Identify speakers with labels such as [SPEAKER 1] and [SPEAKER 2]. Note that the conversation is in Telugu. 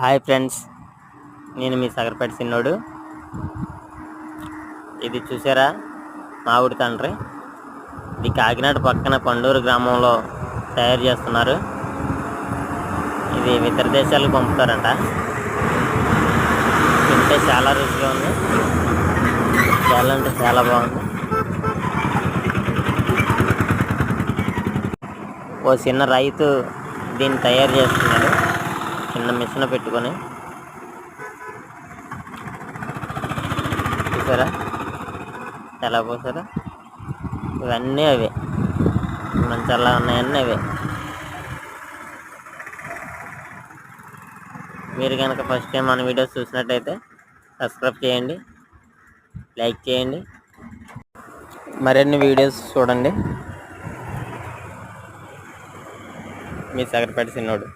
[SPEAKER 1] హాయ్ ఫ్రెండ్స్, నేను మీ సగరపేట సిన్నోడు. ఇది చూసారా, మామిడి తండ్రి. ఇది కాకినాడ పక్కన పండూరు గ్రామంలో తయారు చేస్తున్నారు. ఇది ఇతర దేశాలకు పంపుతారంట. తింటే చాలా రుచిగా ఉంది, చాలా అంటే చాలా బాగుంది. ఓ చిన్న రైతు దీన్ని తయారు చేస్తున్నాడు, చిన్న మిషన్ పెట్టుకొని. చూసారా ఎలా పోసారా? ఇవన్నీ అవే, మంచిలా ఉన్నాయన్నీ అవే. మీరు కనుక ఫస్ట్ టైం మన వీడియోస్ చూసినట్టయితే సబ్స్క్రైబ్ చేయండి, లైక్ చేయండి, మరిన్ని వీడియోస్ చూడండి. మీ సగరపేట సిన్నోడు.